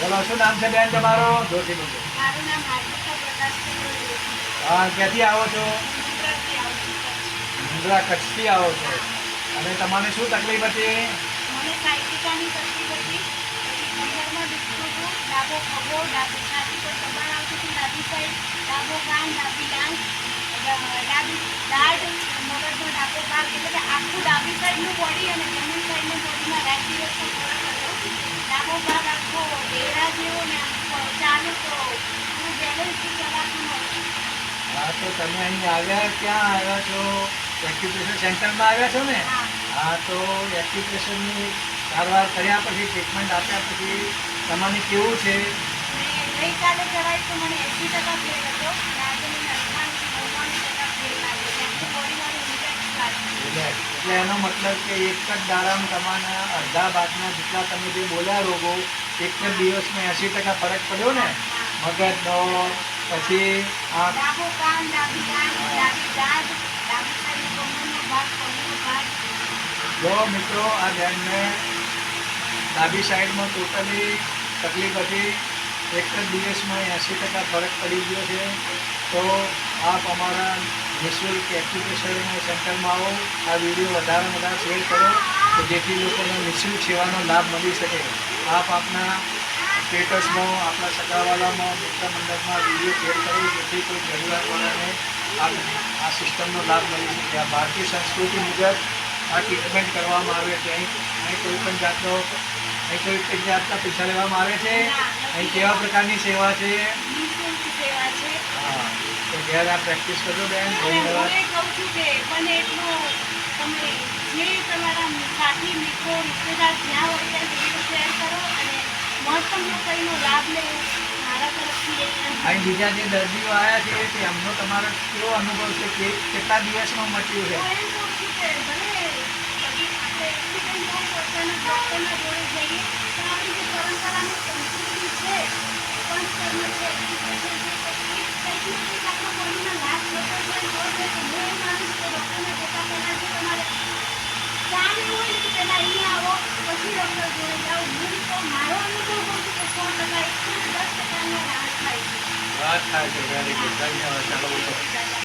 બોલો, શું નામ છે બેન તમારો? જોરથી બોલો. મારું નામ હાર્દિકા પ્રકાશચંદ્ર જોશી. હા, ક્યાંથી આવો છો? ગુજરાતથી આવું છું. મુંદ્રા, કચ્છથી આવો છો. અને તમારે શું તકલીફ હતી? મને સાયટિકાની તકલીફ હતી. પછી કમરમાં દુખતું હતું, ડાબો ખભો, ડાબી છાતી પર દબાણ આવતું હતું, ડાબી સાઈડ, ડાબો કાન, ડાબી આંખ, ડાબી દાઢ, મગજનો ડાબો ભાગ, એટલે કે આખું ડાબી સાઈડનું બોડી અને જમણી સાઈડની બોડીમાં રાઈટ ડિરેક્શન ફરક હતો. ડાબો ભાગ આખો ડેરા જેવો ને ચાલે તો હું બેલેન્સથી ચલાતું નથી. હા, તો તમે અહીં આવ્યા, ક્યાં આવ્યા છો? એક્યુપ્રેશર સેન્ટરમાં આવ્યા છો ને? હા, તો એક્યુપ્રેશરની સારવાર કર્યા પછી, ટ્રીટમેન્ટ આપ્યા પછી તમારે કેવું છે? ગઈકાલે કરાવી તો મને 80% ફેલ હતો અને આજે મને 98-99% ફેલ લાગે છે. આખી બોડી મારી રિલેક્સ લાગે. એટલે એનો મતલબ કે એક જ દાડામાં તમારા અડધા ભાગના જેટલા તમે જે બોલ્યા રોગો એક જ દિવસમાં 80% ફરક પડ્યો ને? મગજનો, પછી આ ડાબો કાન, ડાબી આંખ, ડાબી દાઢ, ડાબી સાઈડ કમરનો ભાગ, પગનો ભાગ. જો મિત્રો, આ બેનને ડાબી સાઈડમાં ટોટલી તકલીફ હતી, એક જ દિવસમાં 80% ફરક પડી ગયો છે. તો આપ અમારા નિઃશુલ્ક એક્યુપ્રેશર સેન્ટરમાં આવો, આ વિડીયો વધારે વધારે શેર કરો કે જેથી લોકોને નિઃશુલ્ક સેવાનો લાભ મળી શકે. આપ આપના સ્ટેટસમાં, આપણા સગાવાલામાં, મિત્ર મંડળમાં વિડીયો શેર કરો જેથી કોઈ જરૂરિયાતવાળાને આ સિસ્ટમનો લાભ મળી શકે. આ ભારતીય સંસ્કૃતિ મુજબ આ ટ્રીટમેન્ટ કરવામાં આવે છે. અહીં કોઈ પણ જાતના પૈસા લેવામાં આવે છે? અહીં કેવા પ્રકારની સેવા છે? નિઃશુલ્ક સેવા છે. હા, તો ઘેર આ પ્રેક્ટિસ કરજો બેન. અને હું ધન્યવાદ. એ કહું છું કે બને એટલું તમે જે તમારા સાથી મિત્રો રિશ્તેદાર જ્યાં હોય ત્યાં વિડીયો શેર કરો અને મહત્તમનો કંઈનો લાભ લેવો મારા તરફથી અહીં બીજા જે દર્દીઓ આવ્યા છે તે એમનો તમારો કેવો અનુભવ છે? કે કેટલા દિવસમાં મટ્યું છે? હું એમ કહું છું કે ભલે આપણે એક્સિડન્ટ હોય તો અચાનક ડૉક્ટરના જોડે જઈએ પણ આપણી જે પરંપરાની સંસ્કૃતિ છે પંચકર્મ છે એક્યુપ્રેશર છે તો એ કંઈક ને કંઈક આપણા બોડીમાં લાભ થતો હોય તો જ હોય. તો હું એવું માનું છું કે ડૉક્ટરને જતાં પહેલાં જો તમારે ચાલે હોય ને તો પહેલાં અહીંયા આવો પછી ડૉક્ટર જોડે જાઓ. હું તો મારો અનુભવ કહું છું કે 100% 110% રાહત થાય છે. વાત થાય છે. Very good. ધન્યવાદ. ચાલો બોલો.